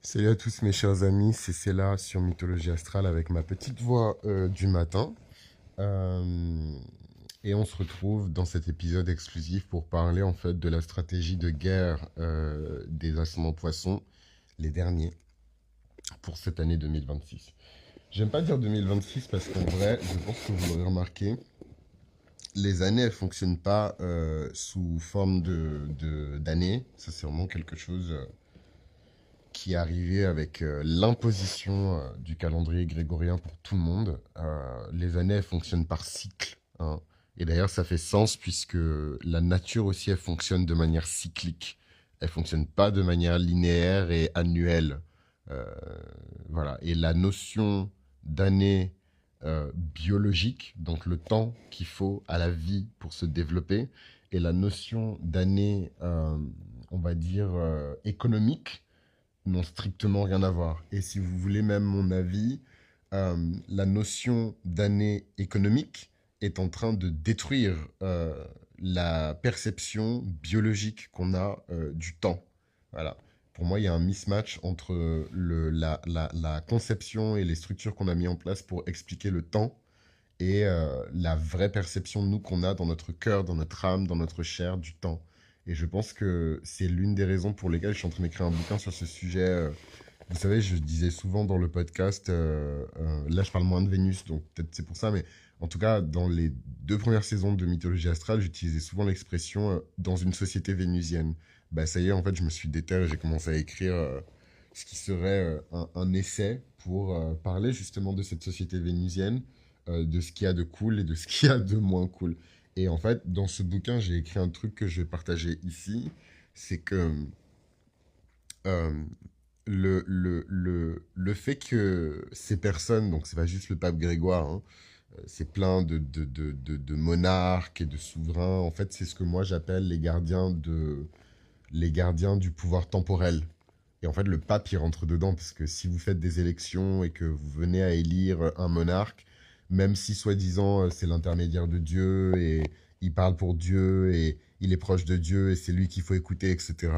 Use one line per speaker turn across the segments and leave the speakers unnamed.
Salut à tous mes chers amis, c'est Céla sur Mythologie Astrale avec ma petite voix du matin. Euh, et on se retrouve dans cet épisode exclusif pour parler en fait de la stratégie de guerre des ascendants poissons, les derniers, pour cette année 2026. J'aime pas dire 2026 parce qu'en vrai, je pense que vous l'aurez remarqué, les années elles fonctionnent pas sous forme d'années. Ça c'est vraiment quelque chose qui est arrivé avec l'imposition du calendrier grégorien pour tout le monde. Les années, elles fonctionnent par cycle, hein. Et d'ailleurs, ça fait sens puisque la nature aussi, elle fonctionne de manière cyclique. Elle fonctionne pas de manière linéaire et annuelle. Euh, voilà. Et la notion d'année biologique, donc le temps qu'il faut à la vie pour se développer, et la notion d'année, on va dire, économique, n'ont strictement rien à voir. Et si vous voulez même mon avis, la notion d'année économique est en train de détruire la perception biologique qu'on a du temps. Voilà. Pour moi, il y a un mismatch entre la conception et les structures qu'on a mis en place pour expliquer le temps et la vraie perception, nous, qu'on a dans notre cœur, dans notre âme, dans notre chair, du temps. Et je pense que c'est l'une des raisons pour lesquelles je suis en train d'écrire un bouquin sur ce sujet. Vous savez, je disais souvent dans le podcast, là je parle moins de Vénus, donc peut-être c'est pour ça, mais en tout cas, dans les deux premières saisons de Mythologie Astrale, j'utilisais souvent l'expression dans une société vénusienne. Bah ça y est, en fait, je me suis déterré et j'ai commencé à écrire ce qui serait un essai pour parler justement de cette société vénusienne, de ce qu'il y a de cool et de ce qu'il y a de moins cool. Et en fait, dans ce bouquin, j'ai écrit un truc que je vais partager ici, c'est que euh, le fait que ces personnes, donc c'est pas juste le pape Grégoire, hein, c'est plein de monarques et de souverains, en fait, c'est ce que moi j'appelle les gardiens du pouvoir temporel. Et en fait, le pape, il rentre dedans, parce que si vous faites des élections et que vous venez à élire un monarque, même si soi-disant c'est l'intermédiaire de Dieu et il parle pour Dieu et il est proche de Dieu et c'est lui qu'il faut écouter, etc.,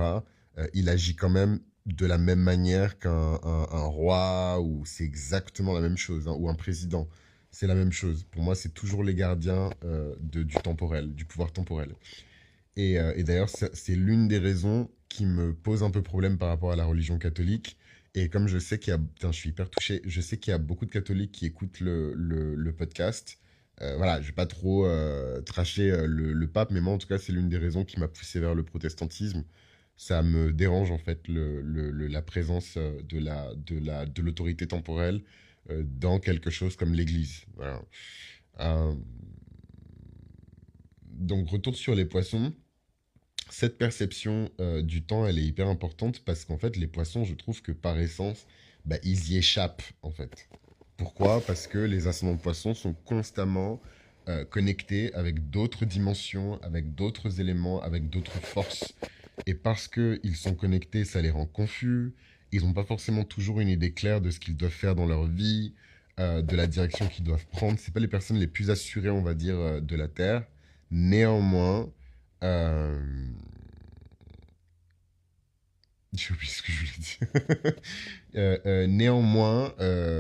il agit quand même de la même manière qu'un roi, ou c'est exactement la même chose, hein, ou un président. C'est la même chose. Pour moi, c'est toujours les gardiens du temporel, du pouvoir temporel. Et d'ailleurs, c'est l'une des raisons qui me pose un peu problème par rapport à la religion catholique. Et comme je sais qu'il y a... Putain, je suis hyper touché. Je sais qu'il y a beaucoup de catholiques qui écoutent le podcast. Voilà, je vais pas trop tracher le pape, mais moi, en tout cas, c'est l'une des raisons qui m'a poussé vers le protestantisme. Ça me dérange, en fait, la présence de l'autorité temporelle dans quelque chose comme l'Église. Voilà. Euh, donc, retour sur les poissons. Cette perception du temps, elle est hyper importante parce qu'en fait, les poissons, je trouve que par essence, bah, ils y échappent, en fait. Pourquoi? Parce que les ascendants de poissons sont constamment connectés avec d'autres dimensions, avec d'autres éléments, avec d'autres forces. Et parce qu'ils sont connectés, ça les rend confus. Ils n'ont pas forcément toujours une idée claire de ce qu'ils doivent faire dans leur vie, de la direction qu'ils doivent prendre. C'est pas les personnes les plus assurées, on va dire, de la Terre. Néanmoins, euh, j'ai oublié ce que je voulais dire. Néanmoins,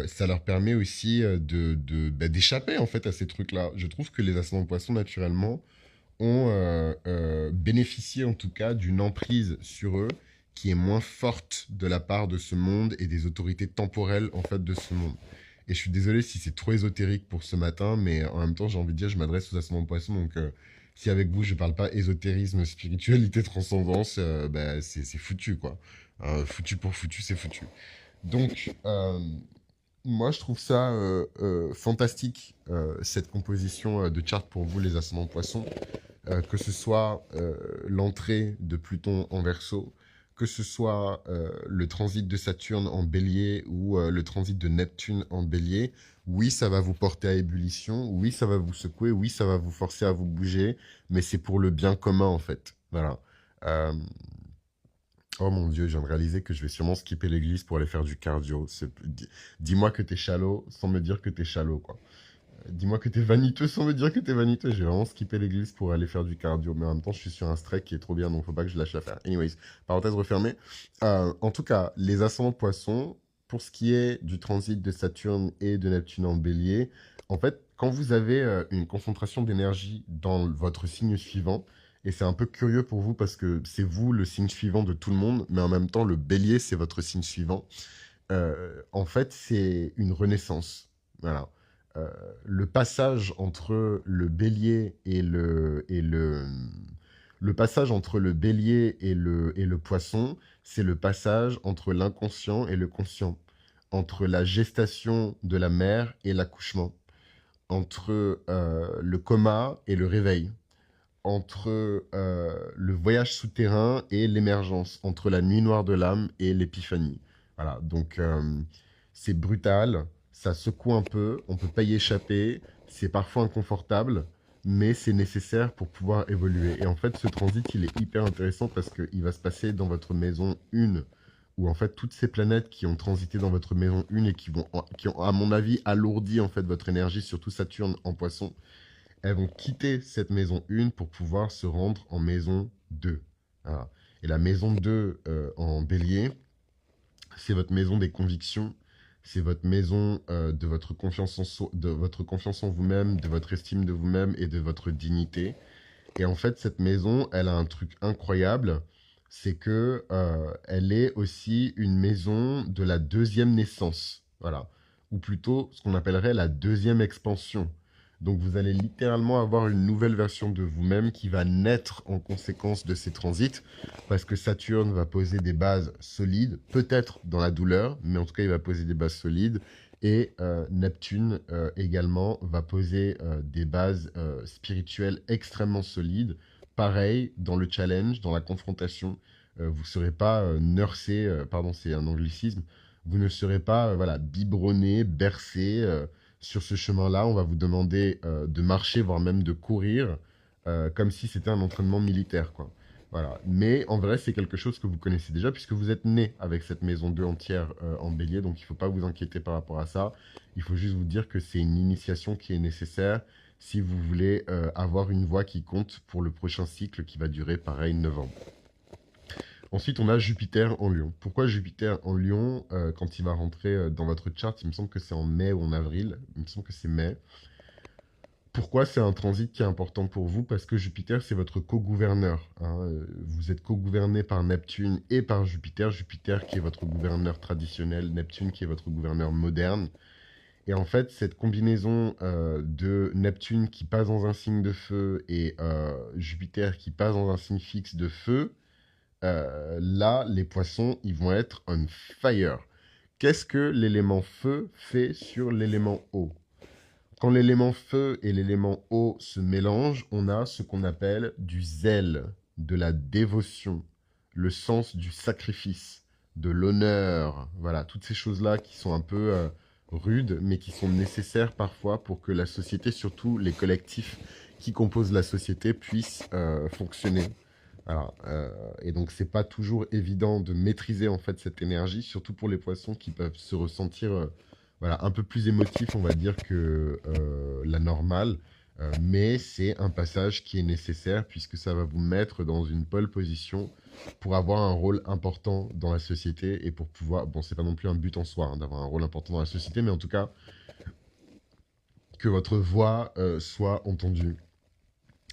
ça leur permet aussi d'échapper en fait à ces trucs-là. Je trouve que les ascendants poissons, naturellement, ont bénéficié en tout cas d'une emprise sur eux qui est moins forte de la part de ce monde et des autorités temporelles en fait de ce monde. Et je suis désolé si c'est trop ésotérique pour ce matin, mais en même temps, j'ai envie de dire, je m'adresse aux ascendants poissons, donc si avec vous je parle pas ésotérisme, spiritualité, transcendance, bah, c'est foutu quoi. Foutu pour foutu, c'est foutu. Donc, moi, je trouve ça fantastique, cette composition de charte pour vous, les ascendants poissons, que ce soit l'entrée de Pluton en Verseau, que ce soit le transit de Saturne en Bélier ou le transit de Neptune en Bélier. Oui, ça va vous porter à ébullition, oui, ça va vous secouer, oui, ça va vous forcer à vous bouger, mais c'est pour le bien commun, en fait. Voilà. Euh, Oh mon Dieu, je viens de réaliser que je vais sûrement skipper l'église pour aller faire du cardio. Dis-moi que t'es shallow sans me dire que t'es shallow, quoi. Dis-moi que t'es vaniteux sans me dire que t'es vaniteux. J'ai vraiment skippé l'église pour aller faire du cardio. Mais en même temps, je suis sur un strike qui est trop bien, donc faut pas que je lâche l'affaire. Anyways, parenthèse refermée. En tout cas, les ascendants poissons, pour ce qui est du transit de Saturne et de Neptune en bélier, en fait, quand vous avez une concentration d'énergie dans votre signe suivant, et c'est un peu curieux pour vous parce que c'est vous le signe suivant de tout le monde, mais en même temps, le bélier, c'est votre signe suivant. En fait, c'est une renaissance. Voilà. Euh, le passage entre le bélier le passage entre le bélier et le poisson, c'est le passage entre l'inconscient et le conscient, entre la gestation de la mère et l'accouchement, entre le coma et le réveil, entre le voyage souterrain et l'émergence, entre la nuit noire de l'âme et l'épiphanie. Voilà, donc c'est brutal, ça secoue un peu, on peut pas y échapper, c'est parfois inconfortable, mais c'est nécessaire pour pouvoir évoluer. Et en fait, ce transit, il est hyper intéressant parce qu'il va se passer dans votre maison 1, où en fait toutes ces planètes qui ont transité dans votre maison 1 et qui ont, à mon avis, alourdi en fait votre énergie, surtout Saturne en poisson, elles vont quitter cette maison 1 pour pouvoir se rendre en maison 2. Voilà. Et la maison 2 en bélier, c'est votre maison des convictions, c'est votre maison de votre confiance en vous-même, de votre estime de vous-même et de votre dignité. Et en fait, cette maison, elle a un truc incroyable, c'est que elle est aussi une maison de la deuxième naissance, voilà, ou plutôt ce qu'on appellerait la deuxième expansion. Donc vous allez littéralement avoir une nouvelle version de vous-même qui va naître en conséquence de ces transits, parce que Saturne va poser des bases solides, peut-être dans la douleur, mais en tout cas il va poser des bases solides, et Neptune également va poser des bases spirituelles extrêmement solides. Pareil, dans le challenge, dans la confrontation, vous ne serez pas nursé, pardon, c'est un anglicisme, vous ne serez pas voilà, biberonné, bercé sur ce chemin-là. On va vous demander de marcher, voire même de courir, comme si c'était un entraînement militaire, quoi. Voilà. Mais en vrai, c'est quelque chose que vous connaissez déjà puisque vous êtes né avec cette maison 2 entière en bélier, donc il ne faut pas vous inquiéter par rapport à ça. Il faut juste vous dire que c'est une initiation qui est nécessaire si vous voulez avoir une voix qui compte pour le prochain cycle qui va durer pareil 9 ans. Ensuite, on a Jupiter en Lion. Pourquoi Jupiter en Lion quand il va rentrer dans votre charte? Il me semble que c'est en mai ou en avril. Il me semble que c'est mai. Pourquoi c'est un transit qui est important pour vous? Parce que Jupiter, c'est votre co-gouverneur, hein. Vous êtes co-gouverné par Neptune et par Jupiter. Jupiter qui est votre gouverneur traditionnel, Neptune qui est votre gouverneur moderne. Et en fait, cette combinaison de Neptune qui passe dans un signe de feu et Jupiter qui passe dans un signe fixe de feu, là, les poissons, ils vont être on fire. Qu'est-ce que l'élément feu fait sur l'élément eau? Quand l'élément feu et l'élément eau se mélangent, on a ce qu'on appelle du zèle, de la dévotion, le sens du sacrifice, de l'honneur. Voilà, toutes ces choses-là qui sont un peu rudes, mais qui sont nécessaires parfois pour que la société, surtout les collectifs qui composent la société, puissent fonctionner. Alors, et donc, c'est pas toujours évident de maîtriser en fait cette énergie, surtout pour les poissons qui peuvent se ressentir voilà, un peu plus émotifs, on va dire, que la normale. Mais c'est un passage qui est nécessaire puisque ça va vous mettre dans une pole position pour avoir un rôle important dans la société et pour pouvoir. Bon, c'est pas non plus un but en soi hein, d'avoir un rôle important dans la société, mais en tout cas, que votre voix soit entendue.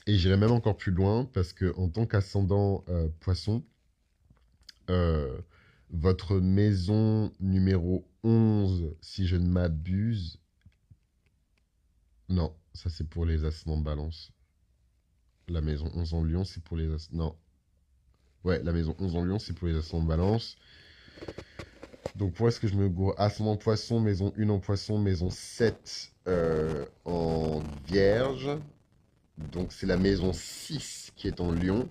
Et j'irai même encore plus loin parce que en tant qu'ascendant poisson, euh, votre maison numéro 11, si je ne m'abuse, non, ça c'est pour les ascendants de balance. La maison 11 en lion, c'est pour les ascendants. Non. Ouais, la maison 11 en lion, c'est pour les ascendants de balance. Donc, pour est-ce que je me gourre? Ascendant poisson, maison 1 en poisson, maison 7 en vierge. Donc, c'est la maison 6 qui est en lion.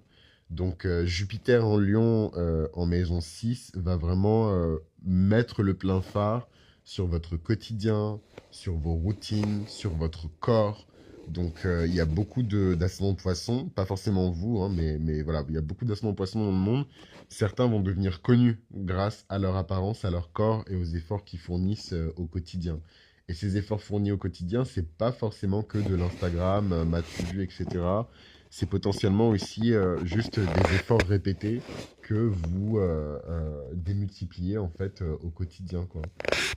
Donc, Jupiter en lion en maison 6 va vraiment mettre le plein phare sur votre quotidien, sur vos routines, sur votre corps. Donc, il y a beaucoup d'ascendants poissons, pas forcément vous, hein, mais voilà, il y a beaucoup d'ascendants poissons dans le monde. Certains vont devenir connus grâce à leur apparence, à leur corps et aux efforts qu'ils fournissent au quotidien. Et ces efforts fournis au quotidien, c'est pas forcément que de l'Instagram, ma tribu, etc. C'est potentiellement aussi juste des efforts répétés que vous démultipliez en fait au quotidien, quoi.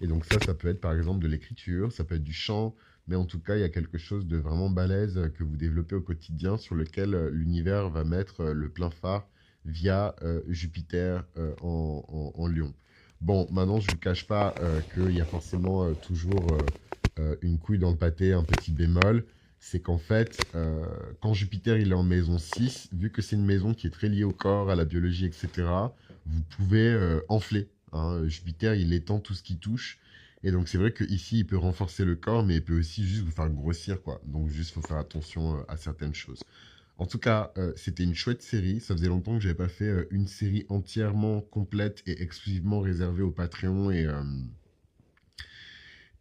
Et donc ça peut être par exemple de l'écriture, ça peut être du chant, mais en tout cas, il y a quelque chose de vraiment balèze que vous développez au quotidien sur lequel l'univers va mettre le plein phare via Jupiter en Lion. Bon, maintenant, je ne vous cache pas qu'il y a forcément toujours une couille dans le pâté, un petit bémol. C'est qu'en fait, quand Jupiter il est en maison 6, vu que c'est une maison qui est très liée au corps, à la biologie, etc., vous pouvez enfler, hein. Jupiter, il étend tout ce qui touche. Et donc, c'est vrai qu'ici, il peut renforcer le corps, mais il peut aussi juste vous faire grossir, quoi. Donc, juste, faut faire attention à certaines choses. En tout cas, c'était une chouette série. Ça faisait longtemps que j'avais pas fait une série entièrement complète et exclusivement réservée au Patreon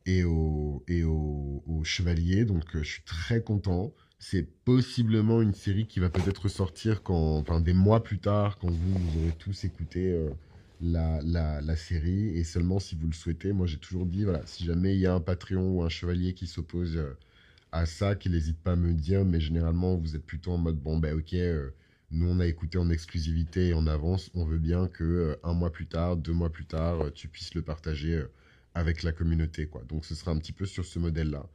et aux chevaliers. Donc, je suis très content. C'est possiblement une série qui va peut-être sortir enfin, des mois plus tard, quand vous aurez tous écouté la série. Et seulement si vous le souhaitez. Moi, j'ai toujours dit, voilà, si jamais il y a un Patreon ou un chevalier qui s'oppose à ça, qu'il n'hésite pas à me dire. Mais généralement, vous êtes plutôt en mode, bon, ben ok, nous, on a écouté en exclusivité et en avance. On veut bien que un mois plus tard, 2 mois plus tard, tu puisses le partager avec la communauté, quoi. Donc, ce sera un petit peu sur ce modèle-là.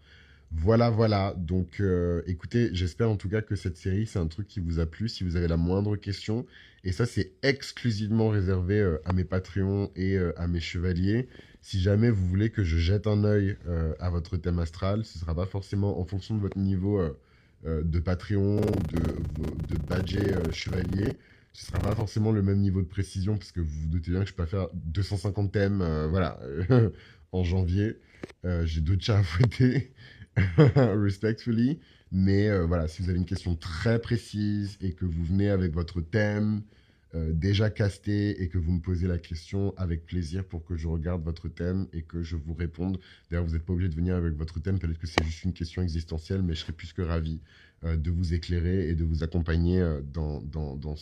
Voilà, voilà. Donc, écoutez, j'espère en tout cas que cette série, c'est un truc qui vous a plu. Si vous avez la moindre question, et ça, c'est exclusivement réservé à mes Patreons et à mes chevaliers. Si jamais vous voulez que je jette un œil à votre thème astral, ce ne sera pas forcément en fonction de votre niveau de Patreon, de badger chevalier. Ce ne sera pas forcément le même niveau de précision, parce que vous vous doutez bien que je ne peux pas faire 250 thèmes, voilà, en janvier. J'ai d'autres chats à fouetter. Respectfully. Mais voilà, si vous avez une question très précise et que vous venez avec votre thème déjà casté et que vous me posez la question avec plaisir pour que je regarde votre thème et que je vous réponde. D'ailleurs, vous n'êtes pas obligé de venir avec votre thème, peut-être que c'est juste une question existentielle, mais je serais plus que ravi de vous éclairer et de vous accompagner dans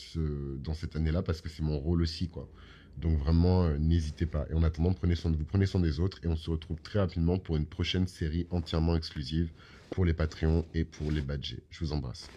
cette année-là parce que c'est mon rôle aussi, quoi. Donc vraiment, n'hésitez pas. Et en attendant, prenez soin de vous, prenez soin des autres. Et on se retrouve très rapidement pour une prochaine série entièrement exclusive pour les Patreons et pour les badgés. Je vous embrasse.